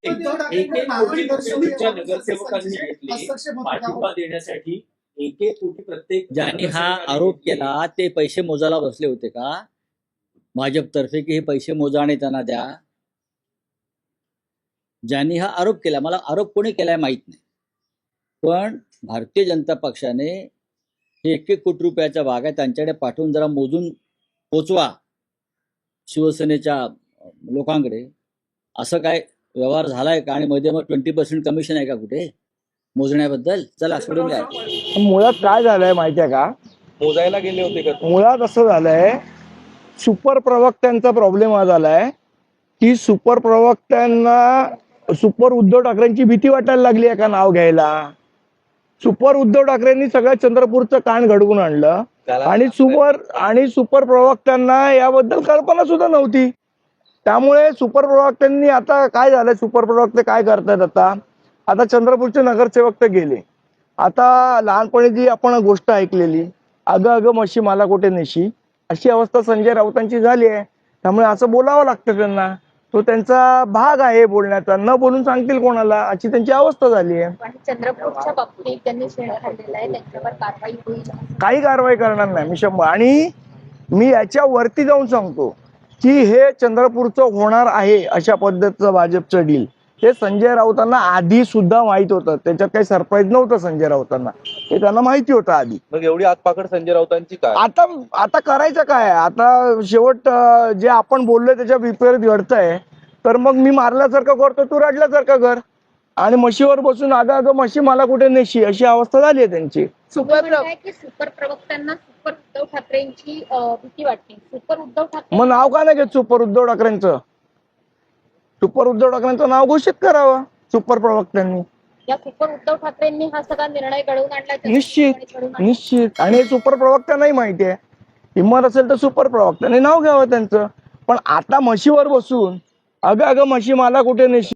तुमच्या नगरसेवकांनी घेतले पाठिंबा देण्यासाठी 1 कोटी प्रत्येक. ज्यांनी हा आरोप केला ते पैसे मोजायला बसले होते का भाजपतर्फे की हे पैसे मोजा आणि त्यांना द्या? ज्यांनी हा आरोप केला, मला आरोप कोणी केलाय माहित नाही, पण भारतीय जनता पक्षाने हे 1-1 कोटी रुपयाच्या बागा त्यांच्याकडे पाठवून जरा मोजून पोचवा शिवसेनेच्या लोकांकडे, असं काय व्यवहार झालाय का? आणि मध्ये मग 20% कमिशन आहे का कुठे मोजण्याबद्दल? चला सोडून द्या. मुळात काय झालंय माहितीये का, मोजायला गेले होते का? मुळात असं झालंय, सुपर प्रवक्त्यांचा प्रॉब्लेम हा झालाय की सुपर प्रवक्त्यांना सुपर उद्धव ठाकरेंची भीती वाटायला लागली आहे का नाव घ्यायला. सुपर उद्धव ठाकरेंनी सगळ्या चंद्रपूरचं कान घडवून आणलं आणि सुपर प्रवक्त्यांना याबद्दल कल्पना सुद्धा नव्हती. त्यामुळे सुपर प्रवक्त्यांनी आता काय झालंय, सुपर प्रवक्ते काय करतायत, आता चंद्रपूरचे नगरसेवक तर गेले. आता लहानपणी जी आपण गोष्ट ऐकलेली, अगं अगं म्हशी मला कुठे नेशी, अशी अवस्था संजय राऊतांची झाली आहे. त्यामुळे असं बोलावं लागतं त्यांना, तो त्यांचा भाग आहे बोलण्याचा, न बोलून सांगतील कोणाला, अशी त्यांची अवस्था झाली आहे. चंद्रपूरच्या बाबतीत त्यांनी शेण खाल्लेला आहे, त्यांच्यावर कारवाई होईल? काही कारवाई करणार नाही मी 100. आणि मी याच्या वरती जाऊन सांगतो की हे चंद्रपूरचं होणार आहे अशा पद्धतीचं भाजपचं डील हे संजय राऊतांना आधी सुद्धा माहित होतं. त्याच्यात काही सरप्राईज नव्हतं संजय राऊतांना, हे त्यांना माहिती होतं आधी. मग एवढी आतपाकड संजय राऊतांची काय? आता करायचं काय? आता शेवट जे आपण बोललोय त्याच्या विपरीत घडतंय, तर मग मी मारल्यासारखं करतो, तू रडल्यासारखं कर, आणि म्हशीवर बसून अगं म्हशी मला कुठे नेशी, अशी अवस्था झाली आहे त्यांची. सुपर प्रवक्त्यांना सुपर उद्धव ठाकरेंची भीती वाटते. सुपर उद्धव ठाकरे मग नाव का नाही घेत सुपर उद्धव ठाकरेंचं? सुपर उद्धव ठाकरेंचं नाव घोषित करावं सुपर प्रवक्त्यांनी. या सुपर उद्धव ठाकरेंनी हा सगळा निर्णय घडवून आणला. निश्चित. आणि सुपर प्रवक्त्यांनाही माहिती आहे, हिंमत असेल तर सुपर प्रवक्त्यांनी नाव घ्यावं त्यांचं. पण आता म्हशीवर बसून अगं म्हशी मला कुठे नेशी